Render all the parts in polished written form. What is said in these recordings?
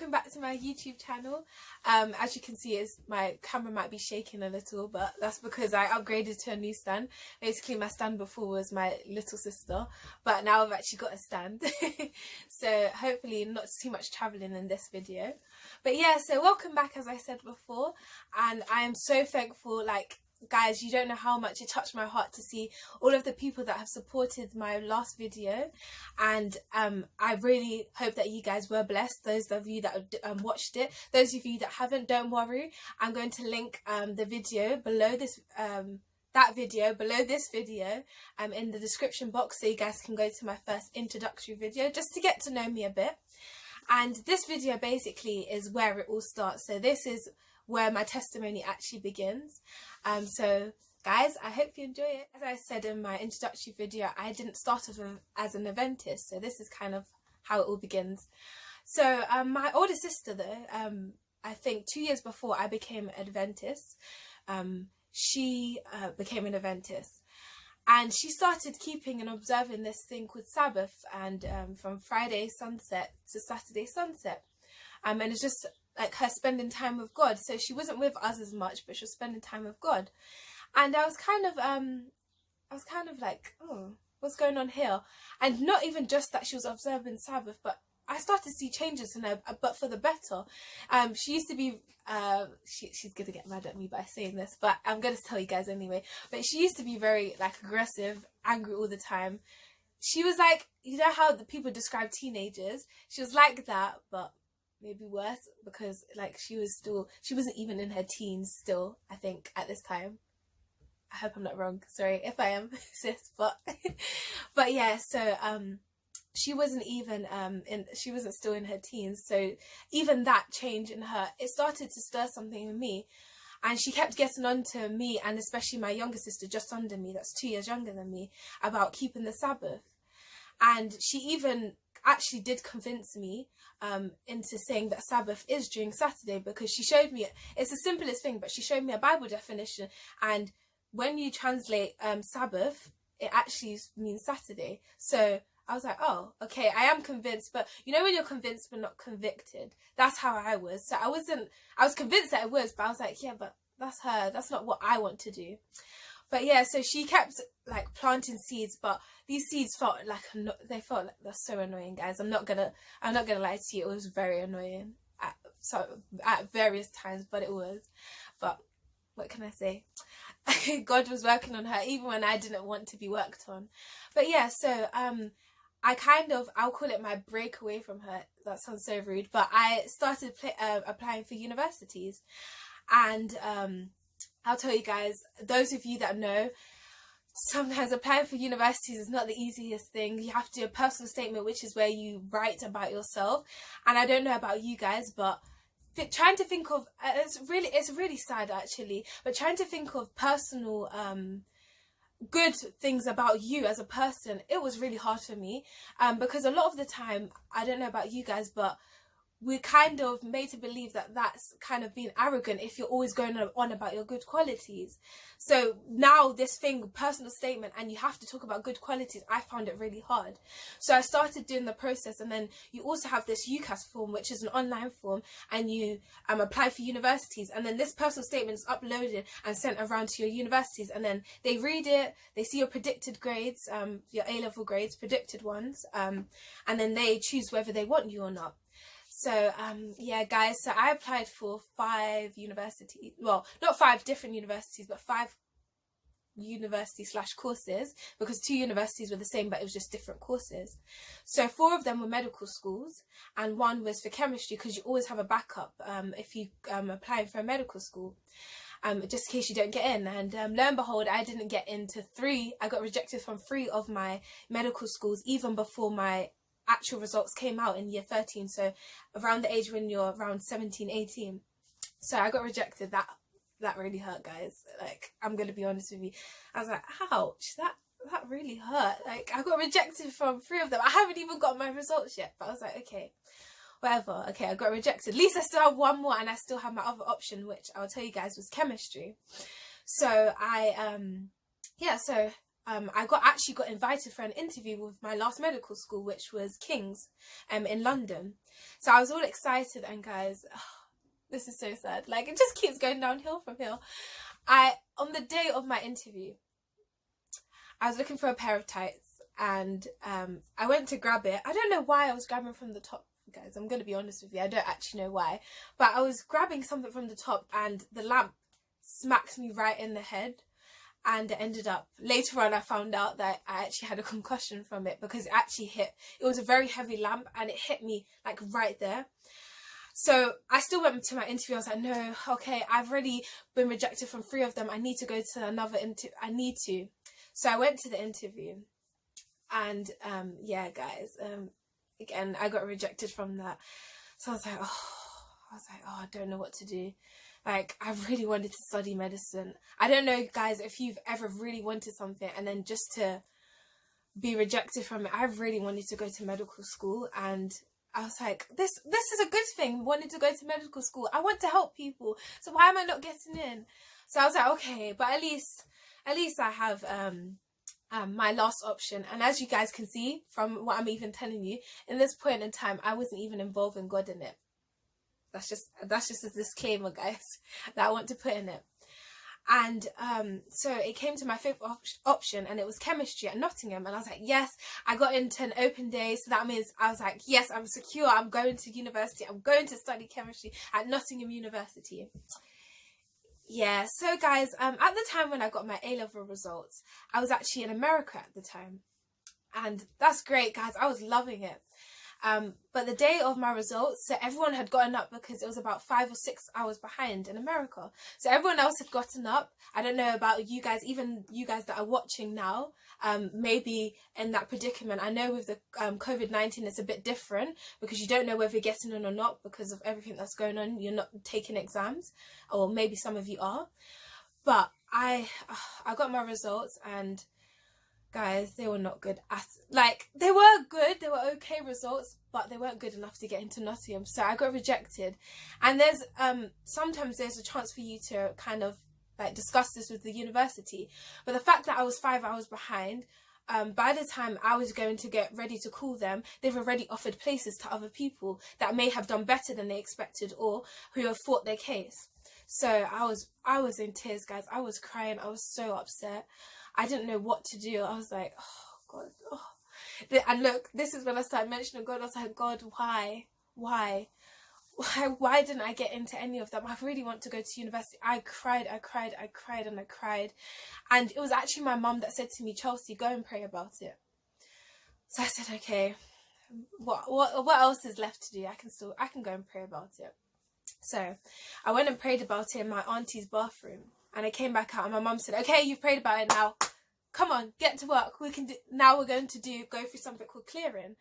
welcome back to my YouTube channel. As you can see, my camera might be shaking a little, but that's because I upgraded to a new stand. Basically, my stand before was my little sister, but now I've actually got a stand. So hopefully not too much traveling in this video. But yeah, so welcome back, as I said before, and I am so thankful. Like, guys, you don't know how much it touched my heart to see all of the people that have supported my last video, and I really hope that you guys were blessed. Those of you that watched it, those of you that haven't, don't worry, I'm going to link the video below this that video below this video in the description box, so you guys can go to my first introductory video just to get to know me a bit. And this video basically is where it all starts. So this is where my testimony actually begins. So guys, I hope you enjoy it. As I said in my introductory video, I didn't start off as an Adventist, so this is kind of how it all begins. So my older sister though, I think 2 years before I became Adventist, she became an Adventist, and she started keeping and observing this thing called Sabbath, and from Friday sunset to Saturday sunset, and it's just like her spending time with God. So she wasn't with us as much, but she was spending time with God. And I was kind of like, oh, what's going on here? And not even just that she was observing Sabbath, but I started to see changes in her, but for the better. She used to be, she's gonna get mad at me by saying this, but I'm gonna tell you guys anyway. But she used to be very like aggressive, angry all the time. She was like, you know how the people describe teenagers? She was like that, but maybe worse, because like she wasn't even in her teens still, I think, at this time. I hope I'm not wrong, sorry if I am, sis, but yeah, so she wasn't even she wasn't still in her teens. So even that change in her, it started to stir something in me, and she kept getting on to me, and especially my younger sister just under me, that's 2 years younger than me, about keeping the Sabbath. And she even actually did convince me into saying that Sabbath is during Saturday, because she showed me, it's the simplest thing, but she showed me a Bible definition, and when you translate Sabbath, it actually means Saturday. So I was like, oh, okay, I am convinced. But you know when you're convinced but not convicted? That's how I was. So I was convinced that it was, but I was like, yeah, but that's her, that's not what I want to do. But yeah, so she kept like planting seeds, but these seeds felt like they're so annoying, guys. I'm not gonna lie to you. It was very annoying at various times, but it was. But what can I say? God was working on her even when I didn't want to be worked on. But yeah, so I'll call it my break away from her. That sounds so rude, but I started applying for universities, and I'll tell you guys, those of you that know, sometimes applying for universities is not the easiest thing. You have to do a personal statement, which is where you write about yourself. And I don't know about you guys, but trying to think of, it's really sad actually, but trying to think of personal good things about you as a person, it was really hard for me, because a lot of the time, I don't know about you guys, but we're kind of made to believe that that's kind of being arrogant if you're always going on about your good qualities. So now this thing, personal statement, and you have to talk about good qualities, I found it really hard. So I started doing the process, and then you also have this UCAS form, which is an online form, and you apply for universities, and then this personal statement is uploaded and sent around to your universities, and then they read it, they see your predicted grades, your A-level grades, predicted ones, and then they choose whether they want you or not. So yeah, guys, so I applied for 5 universities, well, not 5 different universities, but 5 university/courses, because 2 universities were the same, but it was just different courses. So 4 of them were medical schools, and 1 was for chemistry, because you always have a backup if you applying for a medical school, just in case you don't get in. And lo and behold, I didn't get into 3. I got rejected from 3 of my medical schools, even before my actual results came out in year 13, so around the age when you're around 17, 18. So I got rejected. That really hurt, guys. Like, I'm gonna be honest with you, I was like, ouch, that really hurt. Like, I got rejected from 3 of them. I haven't even got my results yet, but I was like, okay, whatever. Okay, I got rejected. At least I still have 1 more, and I still have my other option, which I'll tell you guys was chemistry. So I I actually got invited for an interview with my last medical school, which was King's in London. So I was all excited, and guys, this is so sad. Like, it just keeps going downhill from here. On the day of my interview, I was looking for a pair of tights, and I went to grab it. I don't know why I was grabbing from the top, guys. I'm going to be honest with you. I don't actually know why. But I was grabbing something from the top, and the lamp smacked me right in the head. And it ended up, later on I found out that I actually had a concussion from it, because it actually hit. It was a very heavy lamp, and it hit me like right there. So I still went to my interview. I was like, no, okay, I've already been rejected from 3 of them. I need to go to another interview. I need to. So I went to the interview, and yeah, guys, again, I got rejected from that. So I was like, oh, I don't know what to do. Like, I really wanted to study medicine. I don't know, guys, if you've ever really wanted something and then just to be rejected from it. I really wanted to go to medical school, and I was like, this is a good thing, wanting to go to medical school. I want to help people. So why am I not getting in? So I was like, okay, but at least I have my last option. And as you guys can see from what I'm even telling you, in this point in time, I wasn't even involving God in it. That's just a disclaimer, guys, that I want to put in it. And so it came to my 5th option, and it was chemistry at Nottingham. And I was like, yes, I got into an open day. So that means I was like, yes, I'm secure. I'm going to university. I'm going to study chemistry at Nottingham University. Yeah, so guys, at the time when I got my A-level results, I was actually in America at the time. And that's great, guys. I was loving it. But the day of my results, so everyone had gotten up, because it was about 5 or 6 hours behind in America. So everyone else had gotten up. I don't know about you guys, even you guys that are watching now, maybe in that predicament. I know with the COVID-19, it's a bit different, because you don't know whether you're getting in or not because of everything that's going on. You're not taking exams, or maybe some of you are. But I got my results, and guys, they were not good they were good, they were okay results, but they weren't good enough to get into Nottingham. So I got rejected. And there's sometimes there's a chance for you to kind of like discuss this with the university, but the fact that I was 5 hours behind, by the time I was going to get ready to call them, they've already offered places to other people that may have done better than they expected, or who have fought their case. So I was in tears, guys. I was crying. I was so upset. I didn't know what to do. I was like, oh God, oh. And look, this is when I started mentioning God. I was like, God, why didn't I get into any of them? I really want to go to university. I cried. And it was actually my mum that said to me, Chelsea, go and pray about it. So I said, okay, what else is left to do? I can go and pray about it. So I went and prayed about it in my auntie's bathroom. And I came back out, and my mum said, okay, you've prayed about it now. Come on, get to work. Now we're going to go through something called clearing.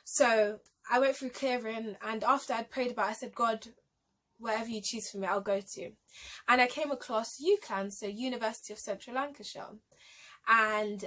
So I went through clearing, and after I'd prayed about it, I said, God, whatever you choose for me, I'll go to. And I came across UCLan, so University of Central Lancashire. And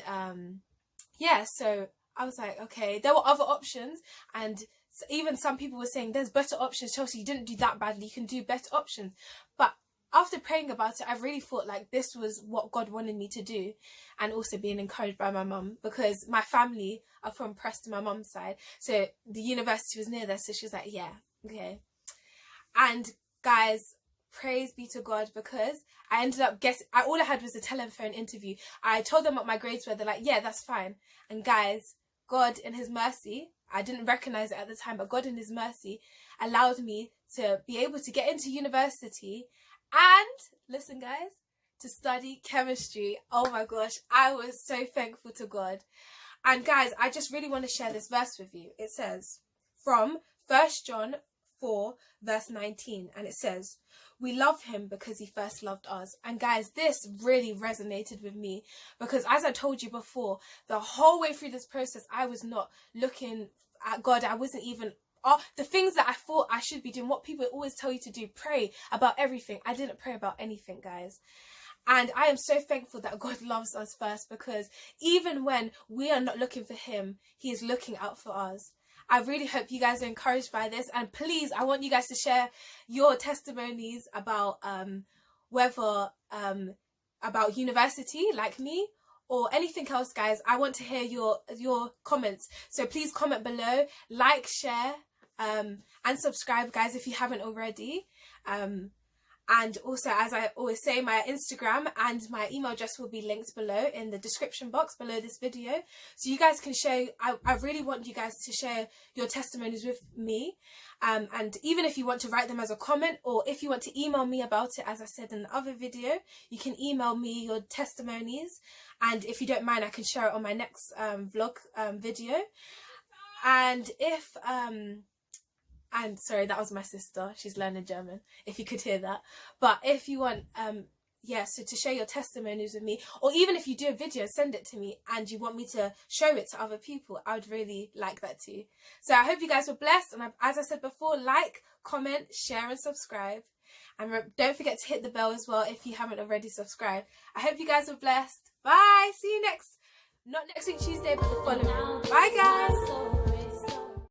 yeah, so I was like, okay, there were other options, and even some people were saying there's better options. Chelsea, you didn't do that badly, you can do better options. But after praying about it, I really thought like this was what God wanted me to do, and also being encouraged by my mum, because my family are from Preston, my mum's side, so the university was near there. So she was like, yeah, okay. And guys, praise be to God, because I ended up all I had was a telephone interview. I told them what my grades were. They're like, yeah, that's fine. And guys, God in his mercy, I didn't recognize it at the time, but God in his mercy allowed me to be able to get into university. And listen, guys, to study chemistry. Oh my gosh, I was so thankful to God. And guys, I just really want to share this verse with you. It says from 1 John 4 verse 19, and it says, we love him because he first loved us. And guys, this really resonated with me, because as I told you before, the whole way through this process, I was not looking at God. I wasn't even the things that I thought I should be doing, what people always tell you to do, pray about everything. I didn't pray about anything, guys. And I am so thankful that God loves us first, because even when we are not looking for him, he is looking out for us. I really hope you guys are encouraged by this, and please, I want you guys to share your testimonies about whether about university like me, or anything else, guys, I want to hear your comments. So please comment below, like, share, and subscribe, guys, if you haven't already. And also, as I always say, my Instagram and my email address will be linked below in the description box below this video. So you guys can share, I really want you guys to share your testimonies with me. And even if you want to write them as a comment, or if you want to email me about it, as I said in the other video, you can email me your testimonies. And if you don't mind, I can share it on my next vlog video. And if... and sorry, that was my sister, she's learning German, if you could hear that. But if you want so to share your testimonies with me, or even if you do a video, send it to me and you want me to show it to other people, I would really like that too. So I hope you guys were blessed, and as I said before, like, comment, share and subscribe, and don't forget to hit the bell as well if you haven't already subscribed. I hope you guys were blessed. Bye, see you not next week Tuesday, but the following. Bye guys.